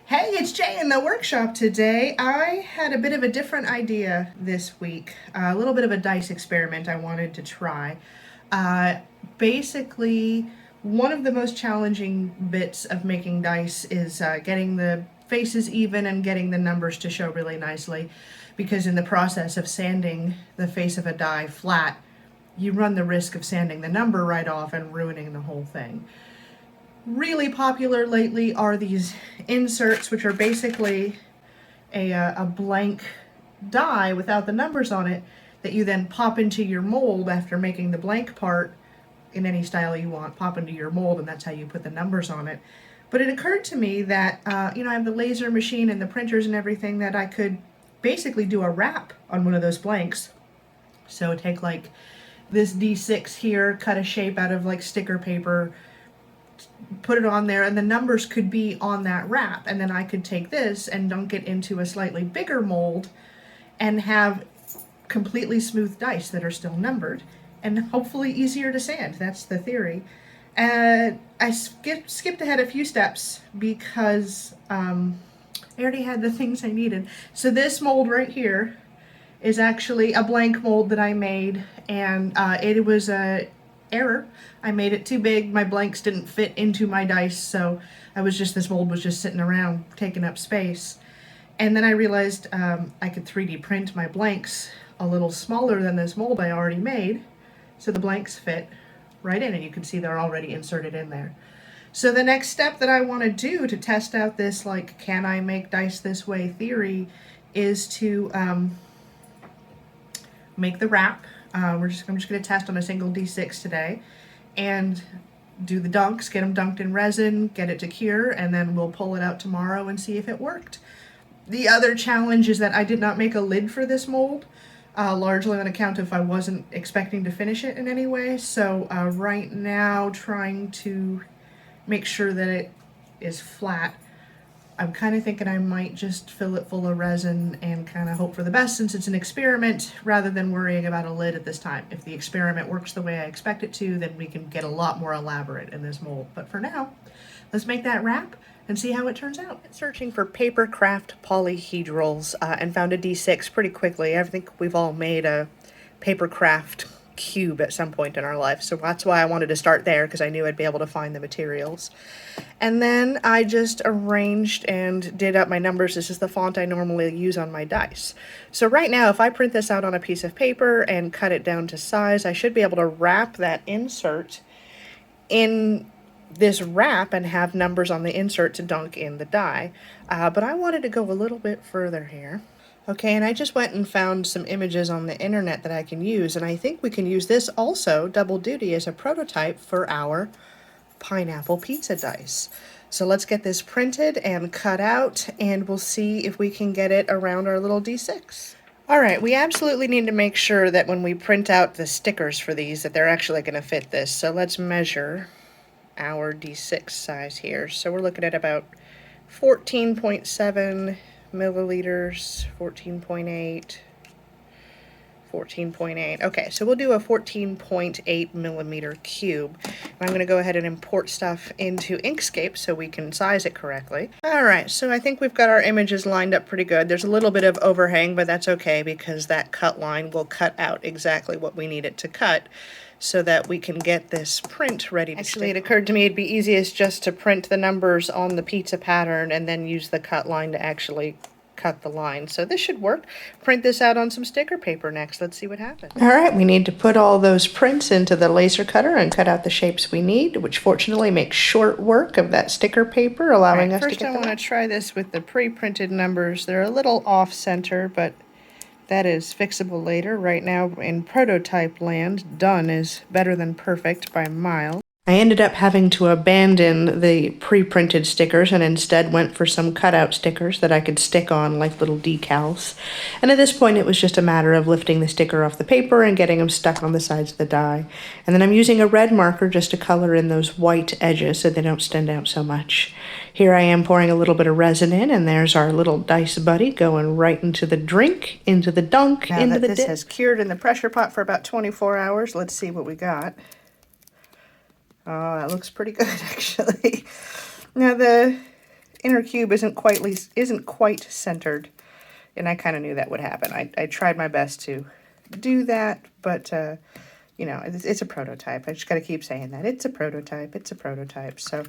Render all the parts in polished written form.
Hey, it's Jay in the workshop today. I had a bit of a different idea this week, a little bit of a dice experiment I wanted to try. Uh, Basically, one of the most challenging bits of making dice is getting the faces even and getting the numbers to show really nicely, because in the process of sanding the face of a die flat, you run the risk of sanding the number right off and ruining the whole thing. Really popular lately are these inserts, which are basically a blank die without the numbers on it that you then pop into your mold after making the blank part in any style you want. Pop into your mold, and that's how you put the numbers on it. But it occurred to me that, I have the laser machine and the printers and everything, that I could basically do a wrap on one of those blanks. So take like this D6 here, cut a shape out of like sticker paper, put it on there, and the numbers could be on that wrap, and then I could take this and dunk it into a slightly bigger mold and have completely smooth dice that are still numbered and hopefully easier to sand. That's the theory. I skipped ahead a few steps because I already had the things I needed. So this mold right here is actually a blank mold that I made, and it was a error. I made it too big. My blanks didn't fit into my dice, so this mold was just sitting around taking up space. And then I realized I could 3D print my blanks a little smaller than this mold I already made, so the blanks fit right in, and you can see they're already inserted in there. So the next step that I want to do to test out this, like, can I make dice this way theory, is to make the wrap. I'm just going to test on a single D6 today and do the dunks, get them dunked in resin, get it to cure, and then we'll pull it out tomorrow and see if it worked. The other challenge is that I did not make a lid for this mold, largely on account of I wasn't expecting to finish it in any way. So right now, trying to make sure that it is flat, I'm kind of thinking I might just fill it full of resin and kind of hope for the best, since it's an experiment, rather than worrying about a lid at this time. If the experiment works the way I expect it to, then we can get a lot more elaborate in this mold. But for now, let's make that wrap and see how it turns out. Searching for paper craft polyhedrals and found a D6 pretty quickly. I think we've all made a paper craft cube at some point in our life, so that's why I wanted to start there, because I knew I'd be able to find the materials. And then I just arranged and did up my numbers. This is the font I normally use on my dice. So right now, if I print this out on a piece of paper and cut it down to size, I should be able to wrap that insert in this wrap and have numbers on the insert to dunk in the die. But I wanted to go a little bit further here. Okay, and I just went and found some images on the internet that I can use, and I think we can use this also, double duty, as a prototype for our pineapple pizza dice. So let's get this printed and cut out, and we'll see if we can get it around our little D6. All right, we absolutely need to make sure that when we print out the stickers for these, that they're actually going to fit this. So let's measure our D6 size here. So we're looking at about 14.7 milliliters, 14.8, 14.8. Okay, so we'll do a 14.8 millimeter cube. I'm going to go ahead and import stuff into Inkscape so we can size it correctly. All right, so I think we've got our images lined up pretty good. There's a little bit of overhang, but that's okay, because that cut line will cut out exactly what we need it to cut, so that we can get this print ready to stick. Actually, it occurred to me it'd be easiest just to print the numbers on the pizza pattern and then use the cut line to actually cut the line. So this should work. Print this out on some sticker paper next. Let's see what happens. All right, we need to put all those prints into the laser cutter and cut out the shapes we need, which fortunately makes short work of that sticker paper, allowing us to get them. First, I want to try this with the pre-printed numbers. They're a little off-center, but that is fixable later. Right now, in prototype land, done is better than perfect by miles. I ended up having to abandon the pre-printed stickers and instead went for some cutout stickers that I could stick on like little decals. And at this point, it was just a matter of lifting the sticker off the paper and getting them stuck on the sides of the die. And then I'm using a red marker just to color in those white edges so they don't stand out so much. Here I am pouring a little bit of resin in, and there's our little dice buddy going right into the drink, into the dunk, now into the dip. This has cured in the pressure pot for about 24 hours. Let's see what we got. Oh, that looks pretty good, actually. Now, the inner cube isn't quite centered, and I kind of knew that would happen. I tried my best to do that, but you know, it's a prototype. I just got to keep saying that. It's a prototype. It's a prototype. So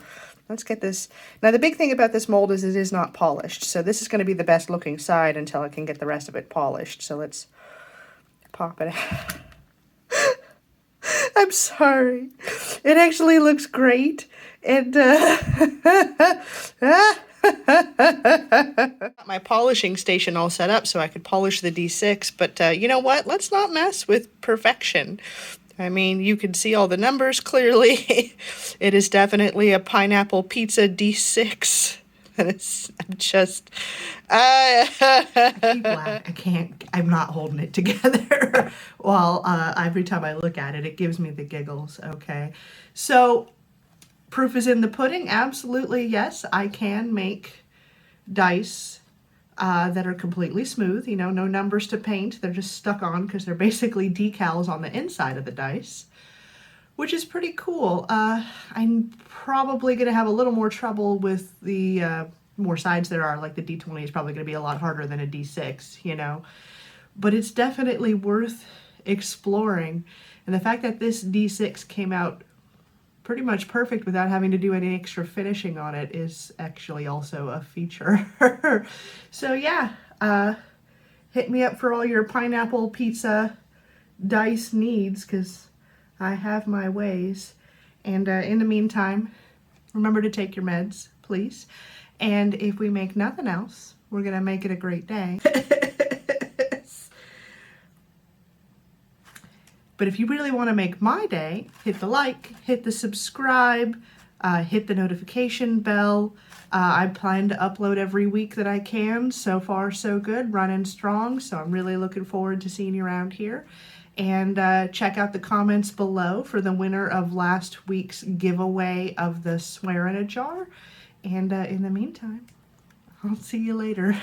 let's get this. Now, the big thing about this mold is it is not polished. So this is going to be the best looking side until I can get the rest of it polished. So let's pop it out. I'm sorry. It actually looks great. And got my polishing station all set up so I could polish the D6, but you know what? Let's not mess with perfection. I mean, you can see all the numbers clearly. It is definitely a pineapple pizza D6. And it's just... I keep laughing. I can't... I'm not holding it together. Well, every time I look at it, it gives me the giggles, okay? So, proof is in the pudding. Absolutely, yes, I can make dice that are completely smooth. You know, no numbers to paint. They're just stuck on because they're basically decals on the inside of the dice, which is pretty cool. I'm probably going to have a little more trouble with the more sides there are. Like the D20 is probably going to be a lot harder than a D6, you know. But it's definitely worth exploring. And the fact that this D6 came out pretty much perfect without having to do any extra finishing on it is actually also a feature. So yeah, hit me up for all your pineapple pizza dice needs, because I have my ways. And in the meantime, remember to take your meds, please. And if we make nothing else, we're gonna make it a great day. But if you really want to make my day, hit the like, hit the subscribe, hit the notification bell. I plan to upload every week that I can. So far, so good. Running strong. So I'm really looking forward to seeing you around here. And check out the comments below for the winner of last week's giveaway of the Swear in a Jar. And in the meantime, I'll see you later.